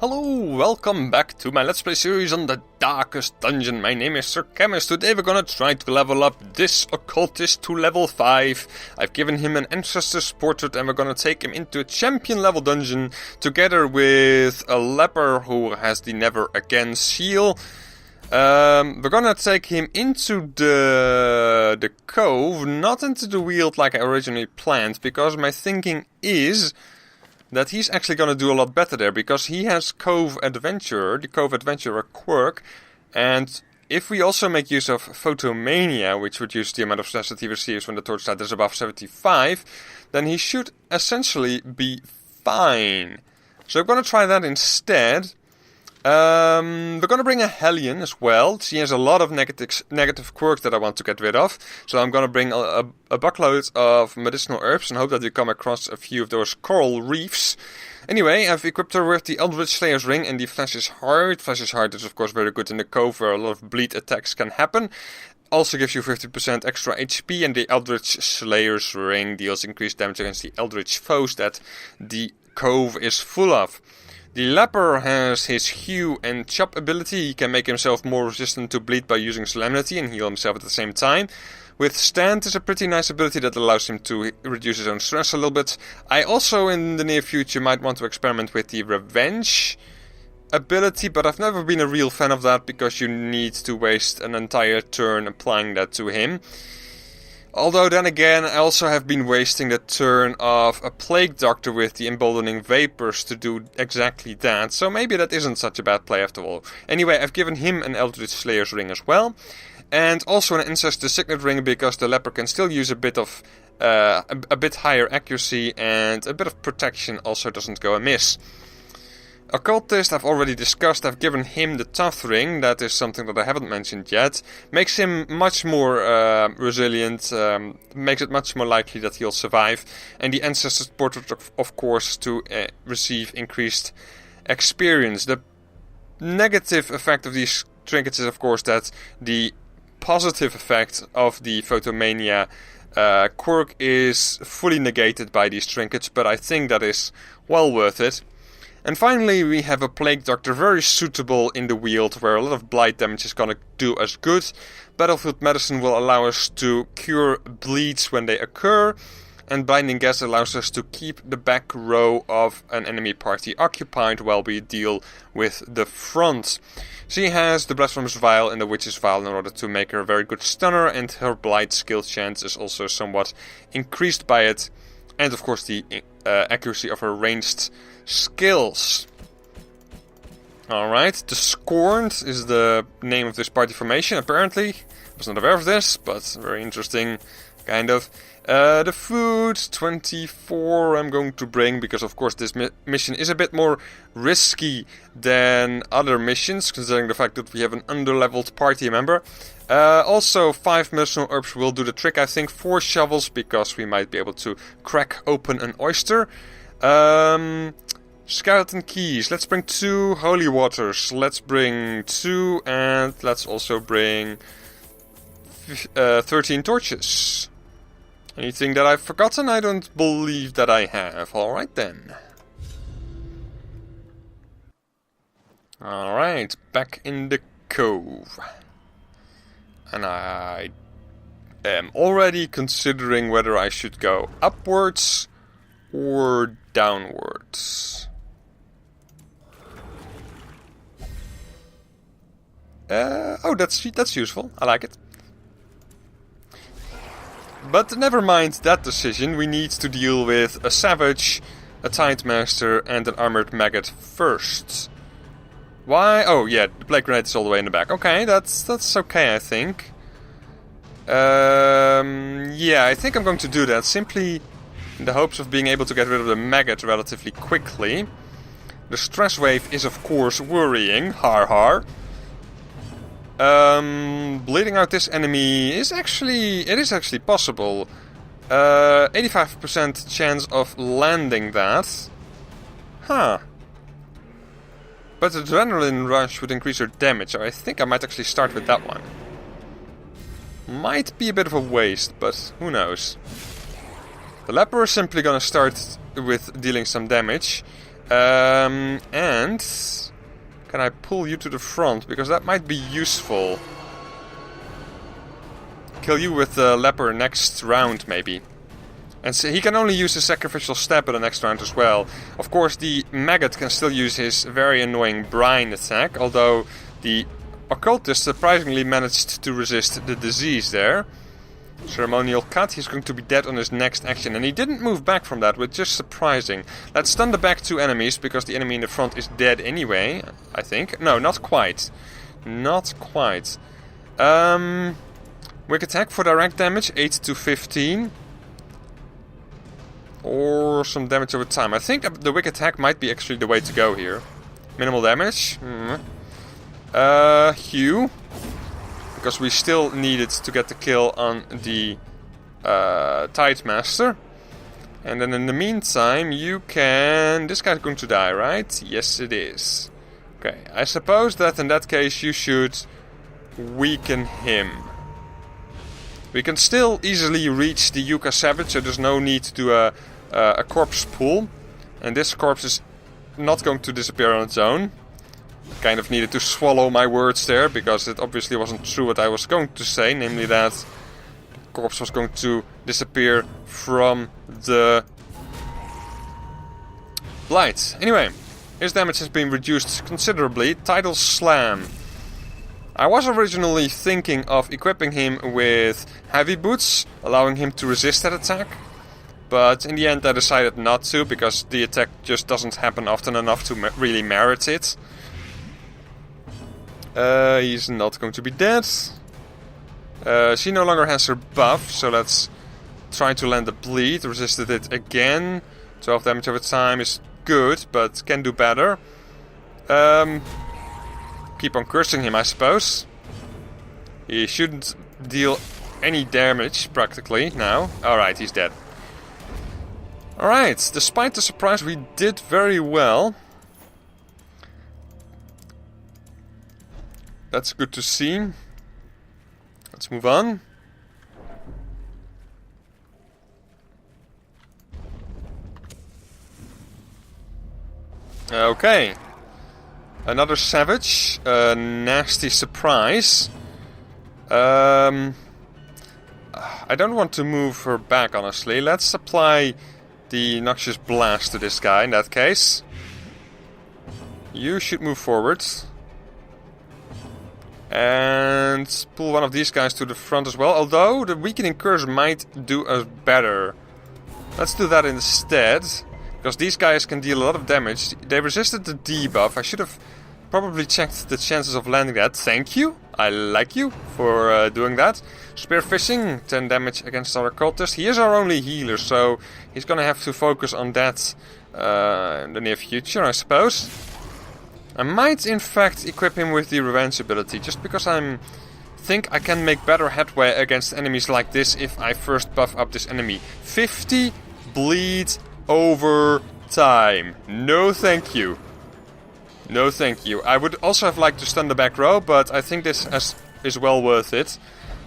Hello, welcome back to my Let's Play series on the Darkest Dungeon. My name is Sir Chemist. Today we're gonna try to level up this occultist to level 5. I've given him an Ancestor's Portrait and we're gonna take him into a champion level dungeon together with a leper who has the Never Again seal. We're gonna take him into the cove, not into the weald like I originally planned, because my thinking is that he's actually going to do a lot better there, because he has Cove Adventurer, the Cove Adventurer quirk, and if we also make use of Photomania, which reduces the amount of stress that he receives when the torchlight is above 75, then he should essentially be fine. So I'm going to try that instead. We're going to bring a Hellion as well. She has a lot of negative quirks that I want to get rid of. So I'm going to bring a buckload of medicinal herbs and hope that we come across a few of those coral reefs. Anyway, I've equipped her with the Eldritch Slayer's Ring and the Flesh's Heart. Flesh's Heart is of course very good in the cove where a lot of bleed attacks can happen. Also gives you 50% extra HP, and the Eldritch Slayer's Ring deals increased damage against the Eldritch foes that the cove is full of. The leper has his Hew and Chop ability. He can make himself more resistant to bleed by using Solemnity and heal himself at the same time. Withstand is a pretty nice ability that allows him to reduce his own stress a little bit. I also in the near future might want to experiment with the Revenge ability, but I've never been a real fan of that because you need to waste an entire turn applying that to him. Although then again, I also have been wasting the turn of a Plague Doctor with the Emboldening Vapors to do exactly that, so maybe that isn't such a bad play after all. Anyway, I've given him an Eldritch Slayer's Ring as well, and also an Ancestor's Signet Ring because the leper can still use a bit of a bit higher accuracy, and a bit of protection also doesn't go amiss. Occultist, I've already discussed. I've given him the Tough Ring. That is something that I haven't mentioned yet. Makes him much more resilient, makes it much more likely that he'll survive. And the Ancestor's Portrait, of course, to receive increased experience. The negative effect of these trinkets is, of course, that the positive effect of the Photomania quirk is fully negated by these trinkets, but I think that is well worth it. And finally we have a Plague Doctor, very suitable in the weald where a lot of blight damage is gonna do us good. Battlefield Medicine will allow us to cure bleeds when they occur, and Blinding Gas allows us to keep the back row of an enemy party occupied while we deal with the front. She has the Blasphemous Vial and the Witch's Vial in order to make her a very good stunner, and her blight skill chance is also somewhat increased by it. And of course the accuracy of her ranged skills. Alright, the Scorned is the name of this party formation, apparently. I was not aware of this, but very interesting, kind of. The food, 24 I'm going to bring, because of course this mission is a bit more risky than other missions, considering the fact that we have an underleveled party member. Also 5 medicinal herbs will do the trick, I think. 4 shovels, because we might be able to crack open an oyster. Skeleton keys, let's bring 2 holy waters, let's bring 2, and let's also bring 13 torches. Anything that I've forgotten? I don't believe that I have. Alright then. Alright, back in the cove. And I am already considering whether I should go upwards or downwards. Oh, that's useful. I like it. But never mind that decision. We need to deal with a Savage, a Tide Master, and an Armored Maggot first. Why? Oh yeah, the Plague Grenade is all the way in the back. Okay, that's okay, I think. Yeah, I think I'm going to do that simply in the hopes of being able to get rid of the maggot relatively quickly. The stress wave is of course worrying. Har har. Bleeding out this enemy is actually possible. 85% chance of landing that. Huh. But Adrenaline Rush would increase her damage, so I think I might actually start with that one. Might be a bit of a waste, but who knows. The leper is simply gonna start with dealing some damage. And can I pull you to the front? Because that might be useful. Kill you with the leper next round, maybe. And so he can only use his sacrificial step in the next round as well. Of course, the maggot can still use his very annoying brine attack, although the occultist surprisingly managed to resist the disease there. Ceremonial cut, he's going to be dead on his next action, and he didn't move back from that, which is surprising. Let's stun the back two enemies, because the enemy in the front is dead anyway, I think. No, not quite. Not quite. Wick attack for direct damage, 8 to 15. Or some damage over time. I think the wick attack might be actually the way to go here. Minimal damage. Hugh. Because we still needed to get the kill on the Tide Master. And then in the meantime, you can... This guy's going to die, right? Yes, it is. Okay, I suppose that in that case you should weaken him. We can still easily reach the Yucca Savage, so there's no need to do a corpse pull. And this corpse is not going to disappear on its own. Kind of needed to swallow my words there, because it obviously wasn't true what I was going to say, namely that the corpse was going to disappear from the blight. Anyway, his damage has been reduced considerably. Tidal Slam. I was originally thinking of equipping him with heavy boots, allowing him to resist that attack. But in the end I decided not to, because the attack just doesn't happen often enough to really merit it. He's not going to be dead. She no longer has her buff, so let's try to land a bleed. Resisted it again. 12 damage over time is good, but can do better. Keep on cursing him, I suppose. He shouldn't deal any damage, practically, now. Alright, he's dead. Alright, despite the surprise, we did very well. That's good to see. Let's move on. Okay. Another savage. A nasty surprise. I don't want to move her back, honestly. Let's apply the Noxious Blast to this guy in that case. You should move forward. And pull one of these guys to the front as well. Although the Weakening Curse might do us better. Let's do that instead. Because these guys can deal a lot of damage. They resisted the debuff. I should have probably checked the chances of landing that. Thank you. I like you for doing that. Spearfishing, 10 damage against our cultist. He is our only healer, so he's gonna have to focus on that in the near future, I suppose. I might, in fact, equip him with the Revenge ability, just because I think I can make better headway against enemies like this if I first buff up this enemy. 50 bleed over time. No thank you. No thank you. I would also have liked to stun the back row, but I think this is well worth it.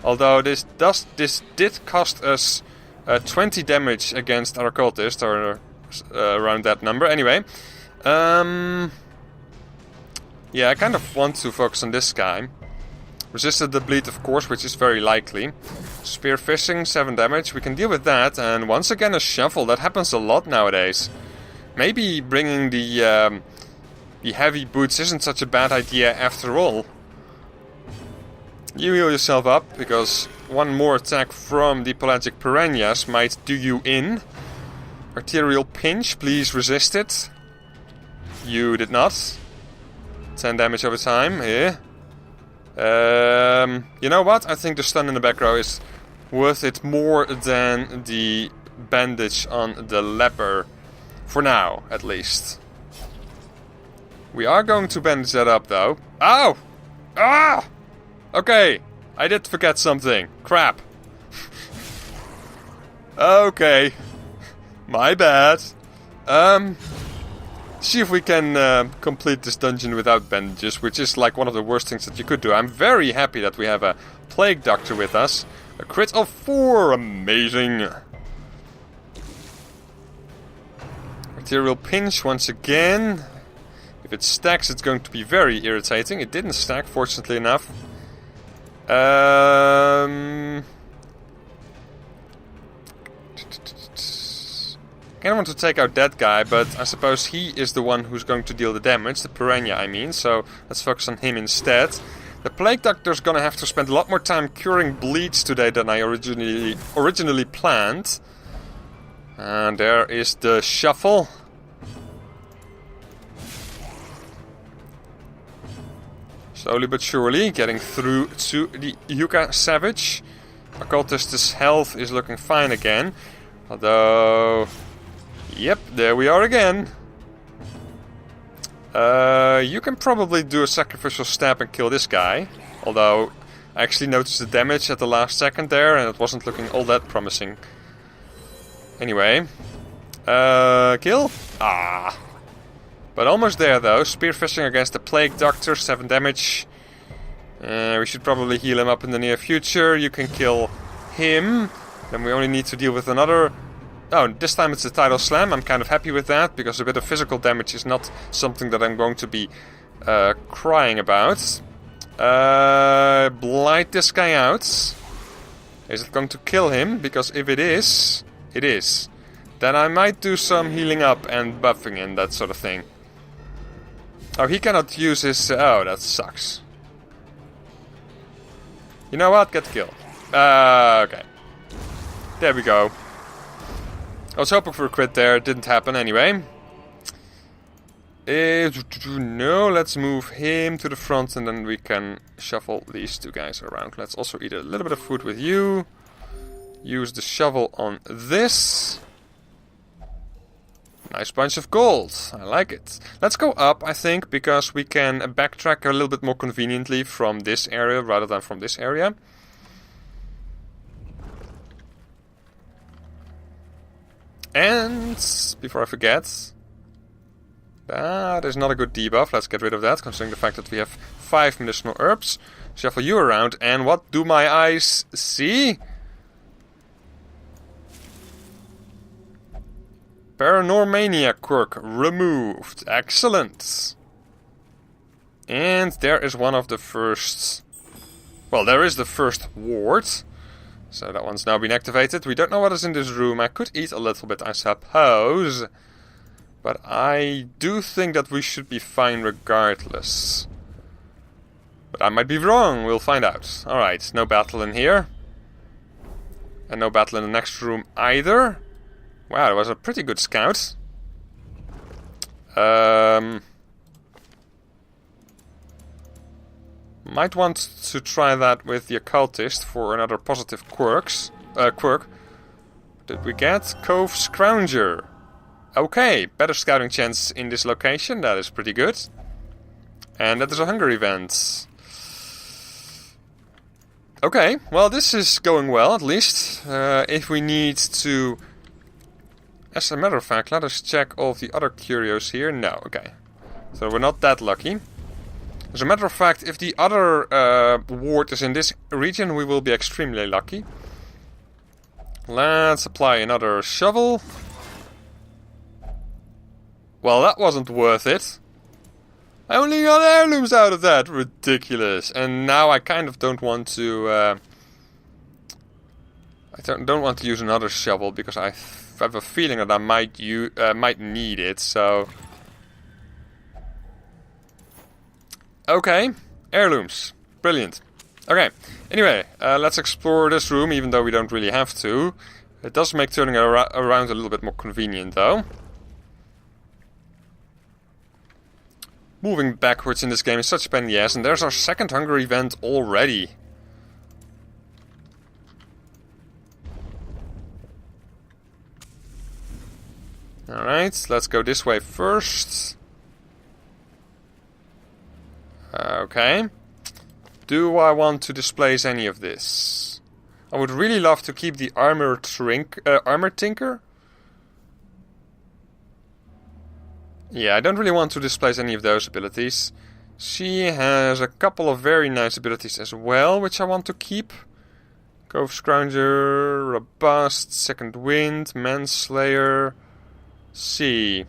Although this did cost us 20 damage against our cultist, or around that number. Anyway, yeah, I kind of want to focus on this guy. Resisted the bleed, of course, which is very likely. Spearfishing, 7 damage. We can deal with that. And once again, a shuffle. That happens a lot nowadays. Maybe bringing the heavy boots isn't such a bad idea after all. You heal yourself up, because one more attack from the pelagic piranhas might do you in. Arterial Pinch, please resist it. You did not. 10 damage over time, here. You know what? I think the stun in the back row is worth it more than the bandage on the leper. For now, at least. We are going to bandage that up, though. Ow! Ah! Okay, I did forget something. Crap. Okay. My bad. See if we can complete this dungeon without bandages, which is like one of the worst things that you could do. I'm very happy that we have a Plague Doctor with us. A crit of 4, amazing. Material pinch once again. If it stacks, it's going to be very irritating. It didn't stack, fortunately enough. Kinda want to take out that guy, but I suppose he is the one who's going to deal the damage. The piranha, I mean. So let's focus on him instead. The Plague Doctor's gonna have to spend a lot more time curing bleeds today than I originally planned. And there is the shuffle. Slowly but surely getting through to the Yucca Savage. Occultist's health is looking fine again. Although... Yep, there we are again. You can probably do a sacrificial stab and kill this guy. Although, I actually noticed the damage at the last second there, and it wasn't looking all that promising. Anyway. Kill? Ah. But almost there though. Spearfishing against the Plague Doctor, 7 damage. We should probably heal him up in the near future. You can kill him. Then we only need to deal with another... Oh, this time it's a Tidal Slam. I'm kind of happy with that, because a bit of physical damage is not something that I'm going to be crying about. Blight this guy out. Is it going to kill him? Because if it is, it is. Then I might do some healing up and buffing and that sort of thing. Oh, he cannot use his... oh, that sucks. You know what? Get killed. Okay. There we go. I was hoping for a crit there, it didn't happen anyway. No, let's move him to the front and then we can shuffle these two guys around. Let's also eat a little bit of food with you. Use the shovel on this. Nice bunch of gold, I like it. Let's go up, I think, because we can backtrack a little bit more conveniently from this area rather than from this area. And, before I forget, that is not a good debuff. Let's get rid of that, considering the fact that we have 5 medicinal herbs. Shuffle you around, and what do my eyes see? Paranormania quirk removed. Excellent. And there is one of the first... Well, there is the first ward. So that one's now been activated. We don't know what is in this room. I could eat a little bit, I suppose. But I do think that we should be fine regardless. But I might be wrong. We'll find out. Alright, no battle in here. And no battle in the next room either. Wow, that was a pretty good scout. Might want to try that with the occultist for another positive quirk. Did we get Cove Scrounger? Okay, better scouting chance in this location. That is pretty good. And that is a hunger event. Okay, well this is going well at least. If we need to... As a matter of fact, let us check all of the other curios here. No, okay. So we're not that lucky. As a matter of fact, if the other ward is in this region, we will be extremely lucky. Let's apply another shovel. Well, that wasn't worth it. I only got heirlooms out of that. Ridiculous. And now I kind of don't want to... I don't want to use another shovel because I have a feeling that I might need it. So... Okay, heirlooms. Brilliant. Okay, anyway, let's explore this room, even though we don't really have to. It does make turning around a little bit more convenient, though. Moving backwards in this game is such a pain in the ass, and there's our second hunger event already. Alright, let's go this way first. Okay. Do I want to displace any of this? I would really love to keep the armor tinker. Yeah, I don't really want to displace any of those abilities. She has a couple of very nice abilities as well, which I want to keep. Cove Scrounger, Robust, Second Wind, Manslayer. See.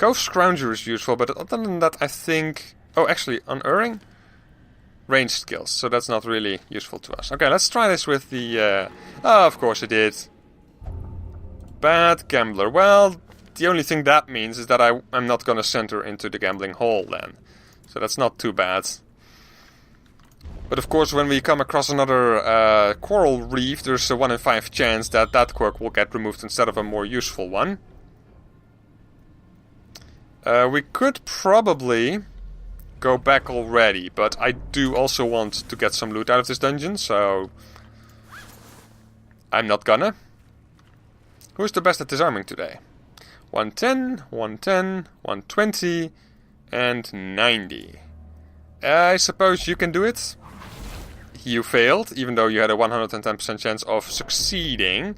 Cove Scrounger is useful, but other than that, I think... Oh, actually, unerring? Ranged skills, so that's not really useful to us. Okay, let's try this with the... Oh, of course it did. Bad gambler. Well, the only thing that means is that I'm not going to send her into the gambling hole then. So that's not too bad. But of course, when we come across another coral reef, there's a 1 in 5 chance that that quirk will get removed instead of a more useful one. We could probably go back already, but I do also want to get some loot out of this dungeon, so I'm not gonna. Who's the best at disarming today? 110, 110, 120, and 90. I suppose you can do it. You failed, even though you had a 110% chance of succeeding.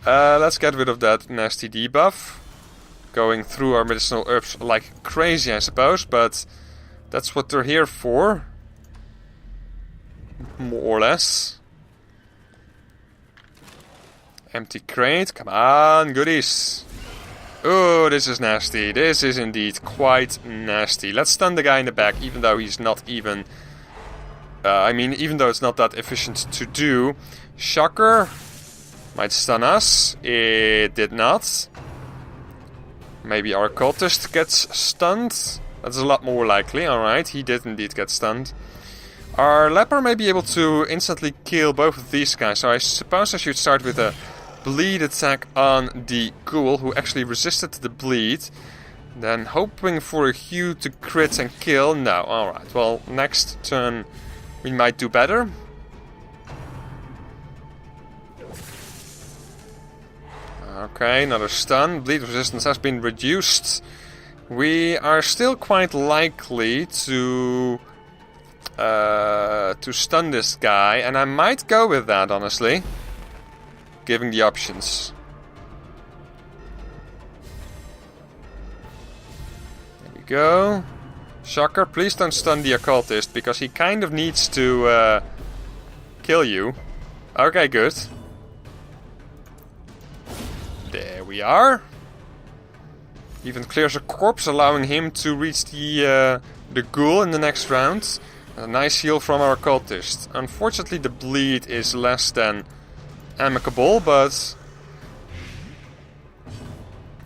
Let's get rid of that nasty debuff. Going through our medicinal herbs like crazy, I suppose, but that's what they're here for. More or less. Empty crate, come on, goodies. Oh, this is nasty. This is indeed quite nasty. Let's stun the guy in the back, even though he's not even... even though it's not that efficient to do. Shocker might stun us. It did not. Maybe our cultist gets stunned. That's a lot more likely. Alright, he did indeed get stunned. Our leper may be able to instantly kill both of these guys. So I suppose I should start with a bleed attack on the ghoul, who actually resisted the bleed. Then hoping for a Hue to crit and kill. No, alright. Well, next turn we might do better. Okay, another stun. Bleed resistance has been reduced. We are still quite likely to stun this guy, and I might go with that, honestly. Giving the options. There we go. Shocker, please don't stun the occultist, because he kind of needs to kill you. Okay, good. There we are. Even clears a corpse, allowing him to reach the ghoul in the next round. A nice heal from our cultist. Unfortunately, the bleed is less than amicable, but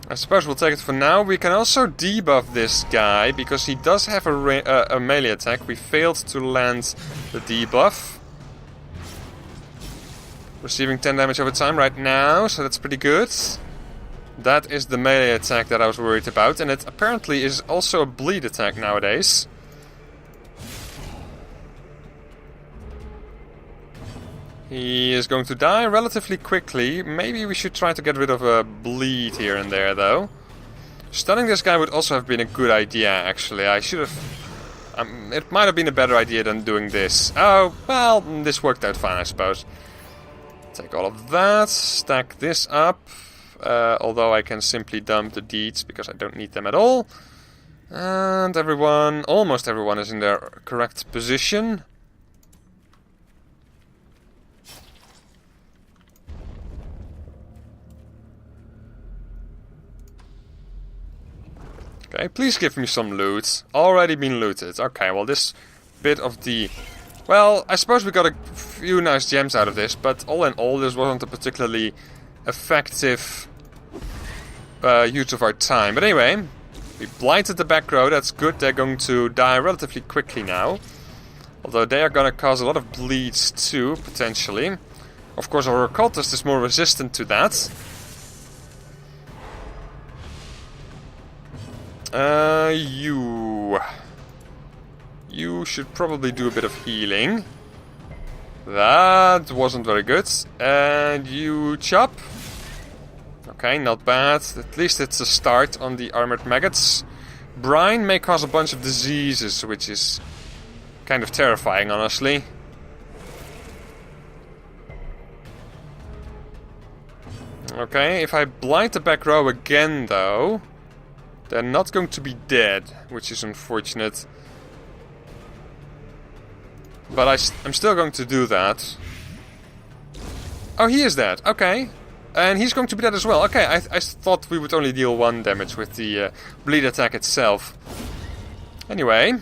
I suppose we'll take it for now. We can also debuff this guy, because he does have a melee attack. We failed to land the debuff. Receiving 10 damage over time right now, so that's pretty good. That is the melee attack that I was worried about, and it apparently is also a bleed attack nowadays. He is going to die relatively quickly. Maybe we should try to get rid of a bleed here and there, though. Stunning this guy would also have been a good idea, actually. I should have... it might have been a better idea than doing this. Oh, well, this worked out fine, I suppose. Take all of that, stack this up, although I can simply dump the deeds because I don't need them at all. And everyone, almost everyone, is in their correct position. Okay, please give me some loot. Already been looted. Okay, well this bit of the... Well, I suppose we got a few nice gems out of this, but all in all, this wasn't a particularly effective use of our time. But anyway, we blighted the back row, that's good. They're going to die relatively quickly now. Although they are going to cause a lot of bleeds too, potentially. Of course, our occultist is more resistant to that. You should probably do a bit of healing. That wasn't very good. And you chop. Okay, not bad. At least it's a start on the armored maggots. Brine may cause a bunch of diseases, which is kind of terrifying, honestly. Okay, if I blight the back row again, though, they're not going to be dead, which is unfortunate. But I'm still going to do that. Oh, he is dead. Okay. And he's going to be dead as well. Okay, I thought we would only deal 1 damage with the bleed attack itself. Anyway.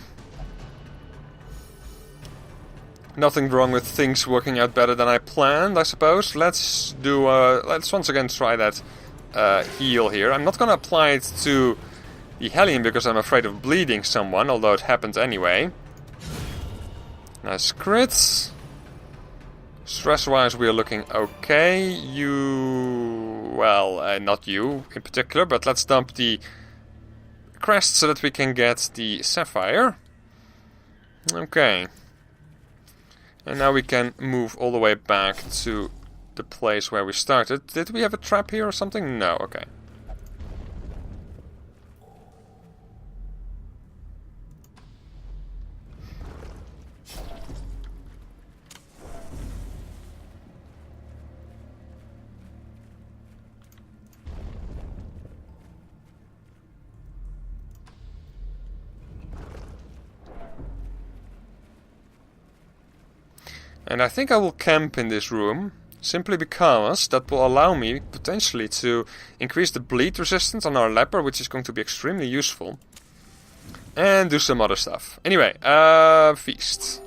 Nothing wrong with things working out better than I planned, I suppose. Let's once again try that heal here. I'm not gonna apply it to the Hellion because I'm afraid of bleeding someone, although it happened anyway. Nice crits. Stress-wise, we are looking okay. Well, not you in particular, but let's dump the crest so that we can get the Sapphire. Okay. And now we can move all the way back to the place where we started. Did we have a trap here or something? No, okay. And I think I will camp in this room, simply because that will allow me, potentially, to increase the bleed resistance on our leper, which is going to be extremely useful. And do some other stuff. Anyway, feast.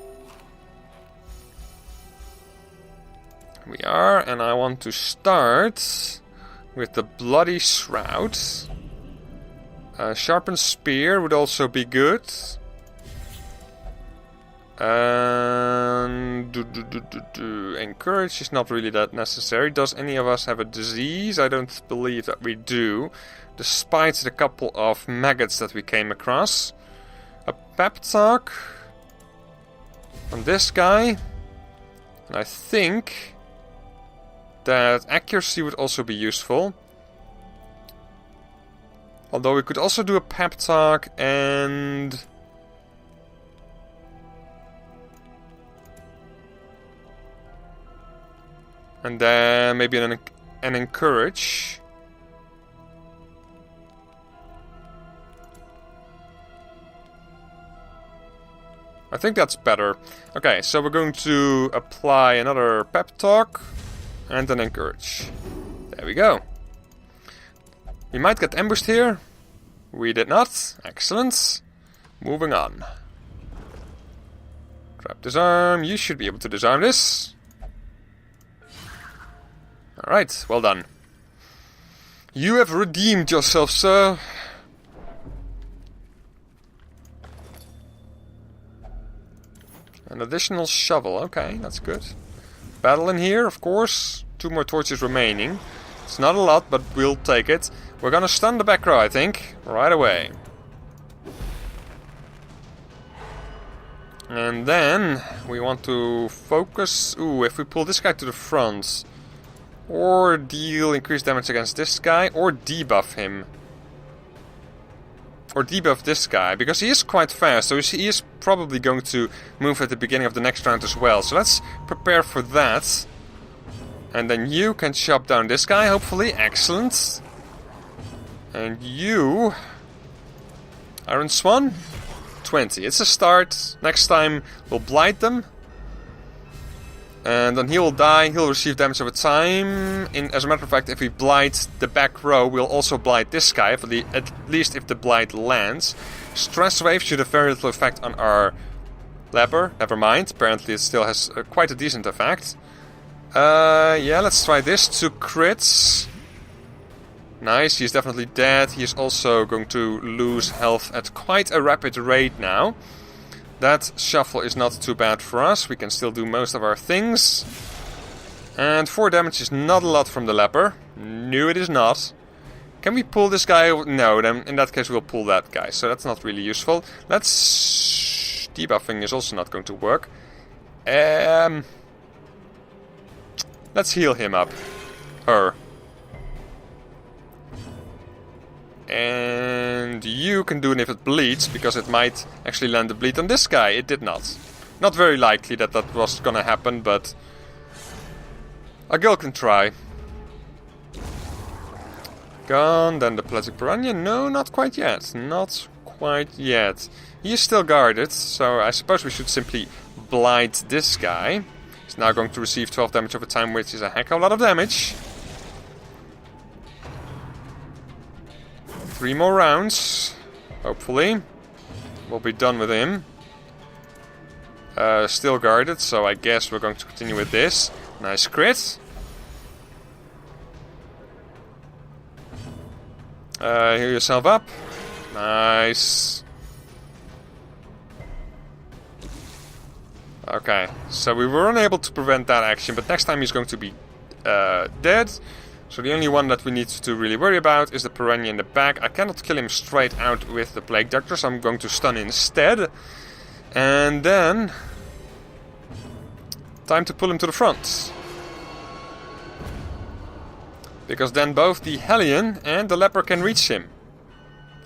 We are, and I want to start with the Bloody Shroud. Sharpened Spear would also be good. Encourage is not really that necessary. Does any of us have a disease? I don't believe that we do, despite the couple of maggots that we came across. A pep talk on this guy. And I think that accuracy would also be useful. Although we could also do a pep talk and... and then maybe an encourage. I think that's better. Okay, so we're going to apply another pep talk and an encourage. There we go. We might get ambushed here. We did not. Excellent. Moving on. Trap disarm. You should be able to disarm this. Alright, well done. You have redeemed yourself, sir. An additional shovel, okay, that's good. Battle in here, of course. 2 more torches remaining. It's not a lot, but we'll take it. We're gonna stun the back row, I think, right away. And then we want to focus... Ooh, if we pull this guy to the front... or deal increased damage against this guy, or debuff him. Or debuff this guy, because he is quite fast, so he is probably going to move at the beginning of the next round as well. So let's prepare for that. And then you can chop down this guy, hopefully. Excellent. And you... Iron Swan? 20. It's a start. Next time we'll blight them. And then he will die, he'll receive damage over time. As a matter of fact, if we blight the back row, we'll also blight this guy, at least if the blight lands. Stress Wave should have very little effect on our leper. Never mind, apparently it still has quite a decent effect. Yeah, let's try this. 2 crits. Nice, he's definitely dead. He's also going to lose health at quite a rapid rate now. That shuffle is not too bad for us. We can still do most of our things. And 4 damage is not a lot from the leper. No, it is not. Can we pull this guy? No, then in that case we'll pull that guy. So that's not really useful. Debuffing is also not going to work. Let's heal him up. Her. And you can do it if it bleeds, because it might actually land the bleed on this guy. It did not. Not very likely that that was gonna happen, but a girl can try. Gone, then the Pelagic Piranha. No, not quite yet. Not quite yet. He is still guarded, so I suppose we should simply blight this guy. He's now going to receive 12 damage over time, which is a heck of a lot of damage. 3 more rounds. Hopefully. We'll be done with him. Still guarded, so I guess we're going to continue with this. Nice crit. Heal yourself up. Nice. Okay, so we were unable to prevent that action, but next time he's going to be dead. So the only one that we need to really worry about is the piranha in the back. I cannot kill him straight out with the Plague Doctor, so I'm going to stun instead. And then... time to pull him to the front. Because then both the Hellion and the Leper can reach him.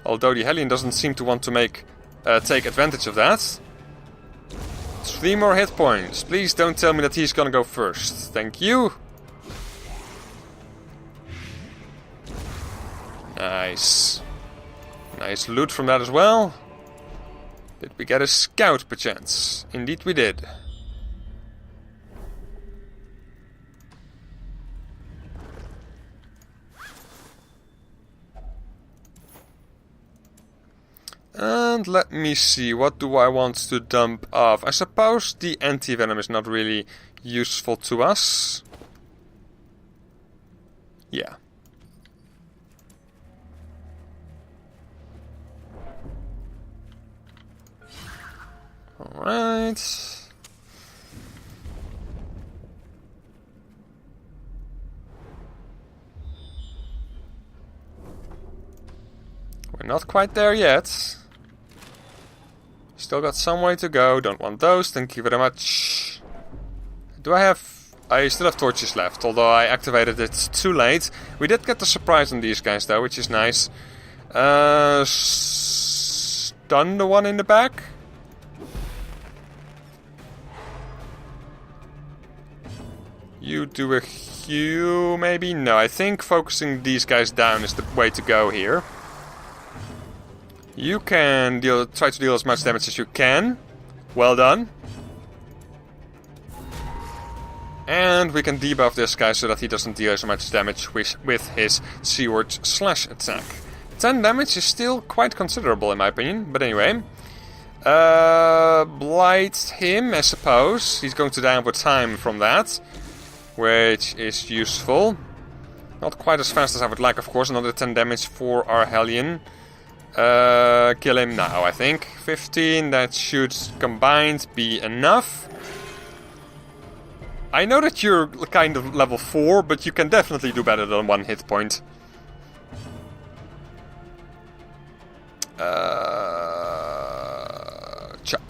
Although the Hellion doesn't seem to want to take advantage of that. 3 more hit points. Please don't tell me that he's gonna go first. Thank you. Nice. Nice loot from that as well. Did we get a scout perchance? Indeed we did. And let me see, what do I want to dump off? I suppose the anti-venom is not really useful to us. Yeah. Alright. We're not quite there yet. Still got some way to go. Don't want those. Thank you very much. Do I have... I still have torches left, although I activated it too late. We did get the surprise on these guys though, which is nice. Stun the one in the back. You do a Q, maybe? No, I think focusing these guys down is the way to go here. You can try to deal as much damage as you can. Well done. And we can debuff this guy so that he doesn't deal as much damage with his Seaward Slash attack. 10 damage is still quite considerable in my opinion, but anyway. Blight him, I suppose. He's going to die over time from that, which is useful. Not quite as fast as I would like, of course. Another 10 damage for our Hellion. Kill him now, I think. 15, that should combined be enough. I know that you're kind of level 4, but you can definitely do better than 1 hit point. Chop.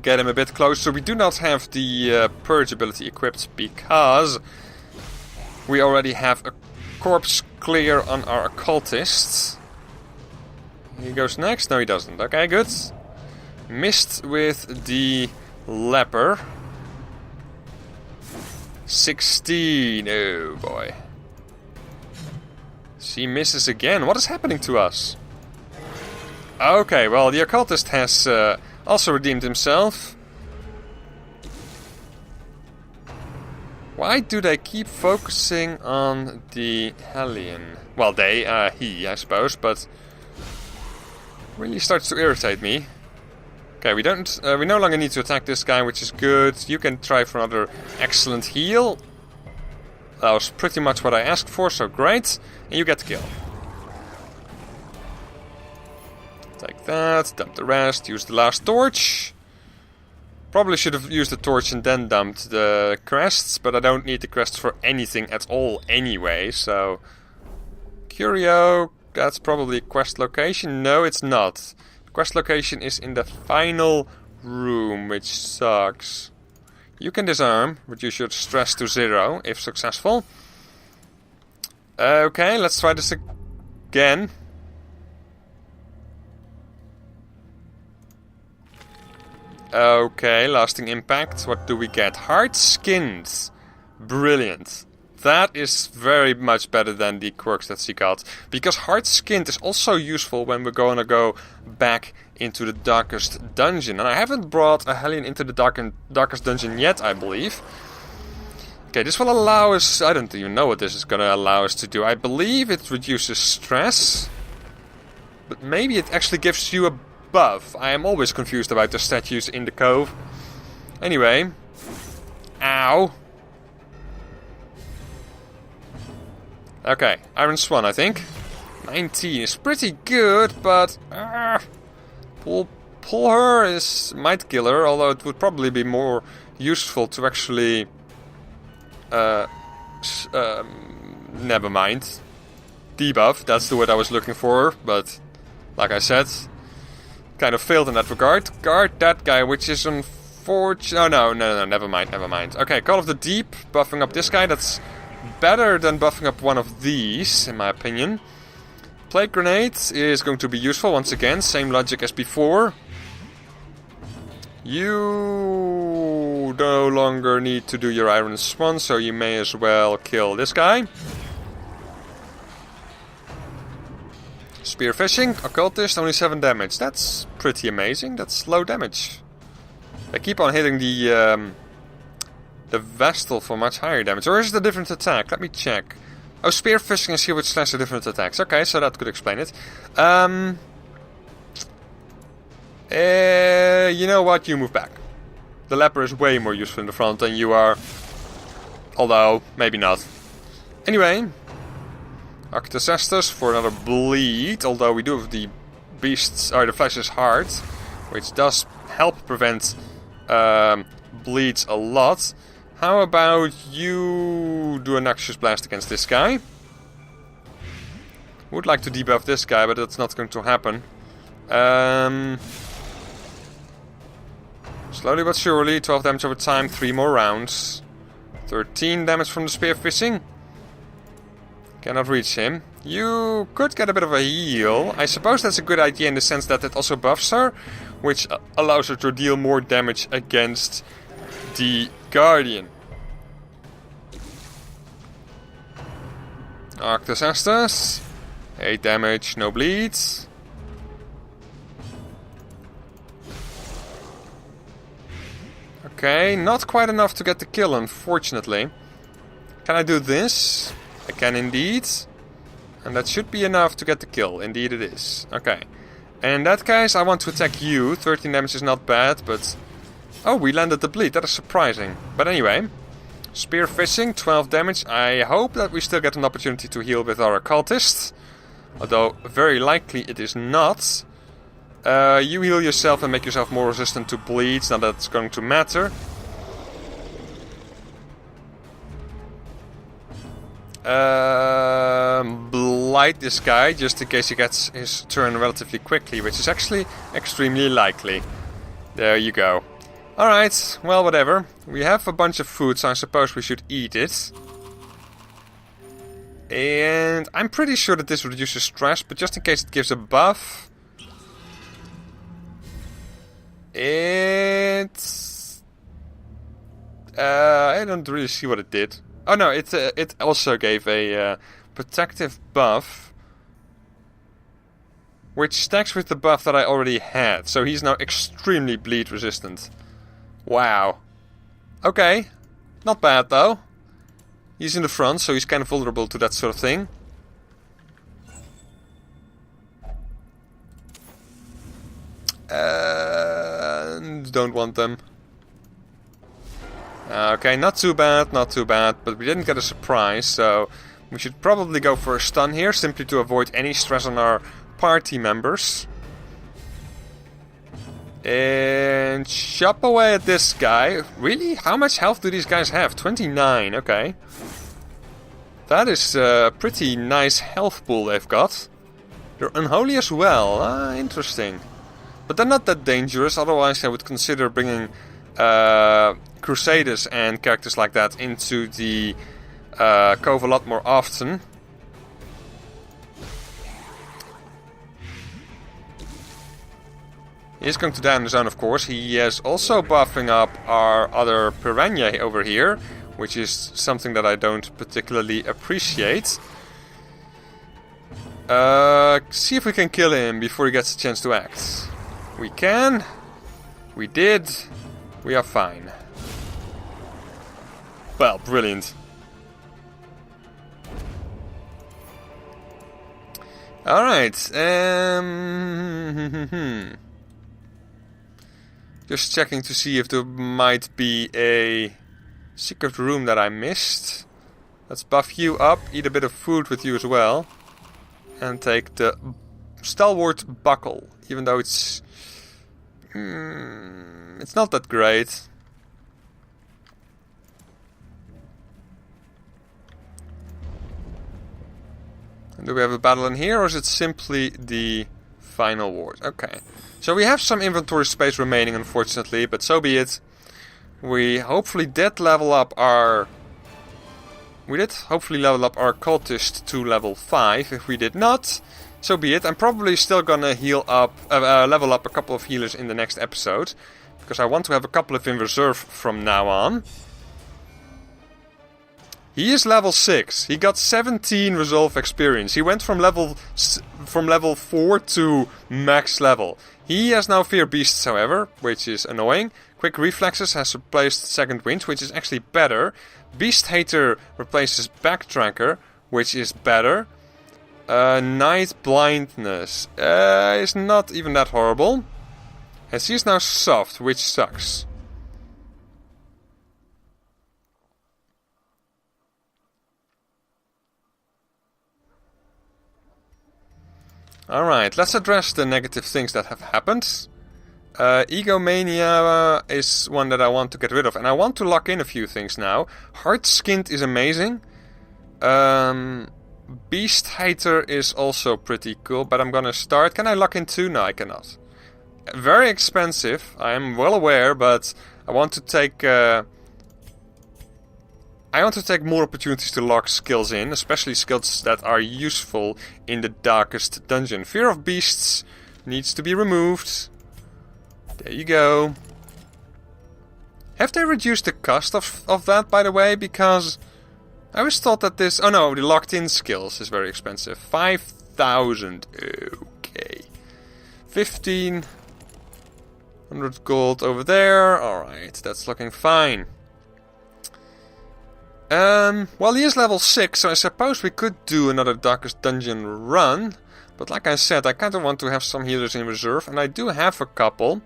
Get him a bit closer. We do not have the Purge ability equipped because we already have a corpse clear on our occultists. He goes next? No, he doesn't. Okay, good. Missed with the leper. 16. Oh boy. She misses again. What is happening to us? Okay, well, the occultist has also redeemed himself. Why do they keep focusing on the Hellion? Well, he, I suppose, but really starts to irritate me. Okay, we no longer need to attack this guy, which is good. You can try for another excellent heal. That was pretty much what I asked for, so great. And you get the kill. Take that, dump the rest, use the last torch. Probably should have used the torch and then dumped the crests, but I don't need the crests for anything at all anyway, so... Curio, that's probably a quest location. No, it's not. The quest location is in the final room, which sucks. You can disarm, reduce your stress to 0 if successful. Okay, let's try this again. Okay, lasting impact. What do we get? Hard-skinned. Brilliant. That is very much better than the quirks that she got. Because hard-skinned is also useful when we're going to go back into the darkest dungeon. And I haven't brought a Hellion into the darkest dungeon yet, I believe. Okay, this will allow us... I don't even know what this is going to allow us to do. I believe it reduces stress. But maybe it actually gives you a buff. I am always confused about the statues in the cove. Anyway. Ow. Okay, Iron Swan, I think. 19 is pretty good, but... pull her might kill her, although it would probably be more useful to actually... never mind. Debuff, that's the word I was looking for, but... like I said, kind of failed in that regard. Guard that guy, which is unfortunate... oh, no, never mind. Okay, Call of the Deep, buffing up this guy, that's better than buffing up one of these, in my opinion. Plague Grenade is going to be useful once again, same logic as before. You no longer need to do your Iron Swan, so you may as well kill this guy. Spearfishing, Occultist, only 7 damage. That's pretty amazing. That's low damage. I keep on hitting the Vestal for much higher damage. Or is it a different attack? Let me check. Oh, Spearfishing is here with / different attacks. Okay, so that could explain it. You know what? You move back. The leper is way more useful in the front than you are. Although, maybe not. Anyway... Arctus Estus for another bleed, although we do have the beasts, or the flesh's heart, which does help prevent bleeds a lot. How about you do a Noxious Blast against this guy? Would like to debuff this guy, but that's not going to happen. Slowly but surely, 12 damage over time, 3 more rounds. 13 damage from the Spearfishing. Cannot reach him. You could get a bit of a heal. I suppose that's a good idea in the sense that it also buffs her, which allows her to deal more damage against the Guardian. Arctus Estus. 8 damage, no bleeds. Okay, not quite enough to get the kill, unfortunately. Can I do this? I can indeed. And that should be enough to get the kill. Indeed it is. Okay. And in that case, I want to attack you. 13 damage is not bad, but... oh, we landed the bleed. That is surprising. But anyway. Spearfishing, 12 damage. I hope that we still get an opportunity to heal with our Occultist. Although, very likely it is not. You heal yourself and make yourself more resistant to bleeds. Now that's going to matter. Blight this guy, just in case he gets his turn relatively quickly, which is actually extremely likely. There you go. Alright, well, whatever. We have a bunch of food, so I suppose we should eat it. And I'm pretty sure that this reduces stress, but just in case it gives a buff... it's... I don't really see what it did. Oh no, it also gave a protective buff, which stacks with the buff that I already had. So he's now extremely bleed resistant. Wow. Okay, not bad though. He's in the front, so he's kind of vulnerable to that sort of thing. And don't want them. Okay, not too bad, but we didn't get a surprise, so we should probably go for a stun here, simply to avoid any stress on our party members. And chop away at this guy. Really? How much health do these guys have? 29, okay. That is a pretty nice health pool they've got. They're unholy as well. Ah, interesting. But they're not that dangerous, otherwise I would consider bringing Crusaders and characters like that into the Cove a lot more often. He is going to die on his own, of course. He is also buffing up our other Piranha over here, which is something that I don't particularly appreciate. See if we can kill him before he gets a chance to act. We can. We did. We are fine. Well, brilliant. Alright, just checking to see if there might be a secret room that I missed. Let's buff you up, eat a bit of food with you as well. And take the Stalwart Buckle, even though it's not that great. Do we have a battle in here, or is it simply the final ward? Okay. So we have some inventory space remaining, unfortunately, but so be it. We hopefully did level up our... We did hopefully level up our cultist to level 5. If we did not, so be it. I'm probably still gonna level up a couple of healers in the next episode, because I want to have a couple of in reserve from now on. He is level 6. He got 17 resolve experience. He went from level 4 to max level. He has now Fear Beasts, however, which is annoying. Quick Reflexes has replaced Second Wind, which is actually better. Beast Hater replaces Backtracker, which is better. Night Blindness is not even that horrible. And she is now soft, which sucks. Alright, let's address the negative things that have happened. Egomania is one that I want to get rid of. And I want to lock in a few things now. Hard-Skinned is amazing. Beast Hater is also pretty cool, but I'm gonna start... Can I lock in 2? No, I cannot. Very expensive, I am well aware, but I want to take... I want to take more opportunities to lock skills in, especially skills that are useful in the darkest dungeon. Fear of Beasts needs to be removed. There you go. Have they reduced the cost of that, by the way? Because I always thought that this... Oh no, the locked-in skills is very expensive. 5,000. Okay. 1,500 gold over there. Alright, that's looking fine. Well, he is level 6, so I suppose we could do another Darkest Dungeon run. But like I said, I kind of want to have some healers in reserve, and I do have a couple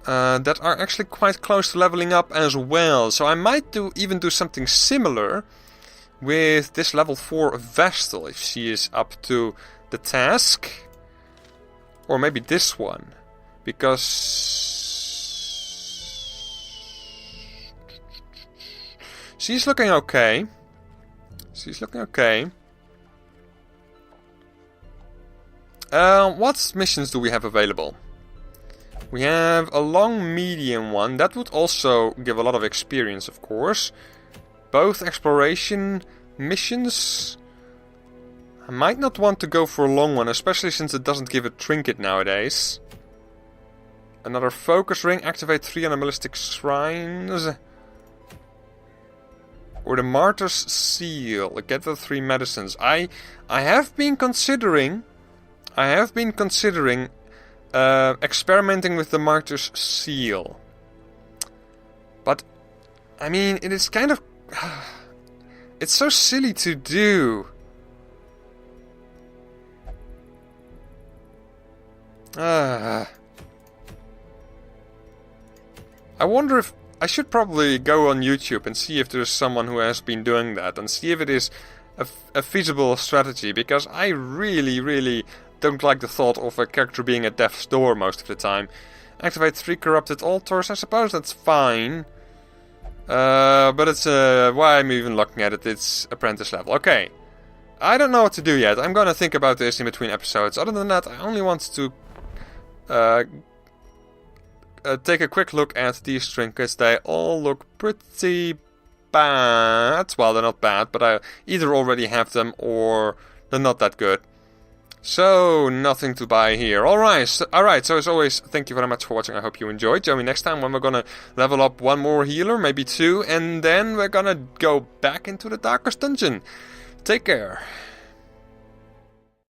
that are actually quite close to leveling up as well. So I might even do something similar with this level 4 Vestal, if she is up to the task. Or maybe this one, because... She's looking okay. She's looking okay. What missions do we have available? We have a long medium one. That would also give a lot of experience, of course. Both exploration missions. I might not want to go for a long one, especially since it doesn't give a trinket nowadays. Another focus ring. Activate 3 animalistic shrines. Or the Martyr's Seal. Get the 3 medicines. I have been considering experimenting with the Martyr's Seal. But I mean, it is kind of it's so silly to do. I wonder if I should probably go on YouTube and see if there's someone who has been doing that and see if it is a feasible strategy, because I really don't like the thought of a character being at death's door most of the time. Activate 3 corrupted altars, I suppose that's fine. But it's why I'm even looking at it, it's apprentice level. Okay, I don't know what to do yet. I'm gonna think about this in between episodes. Other than that, I only want to take a quick look at these trinkets. They all look pretty bad. Well, they're not bad, but I either already have them or they're not that good. So, nothing to buy here. Alright, so as always, thank you very much for watching. I hope you enjoyed. Join me next time when we're gonna level up 1 more healer, maybe 2, and then we're gonna go back into the Darkest Dungeon. Take care.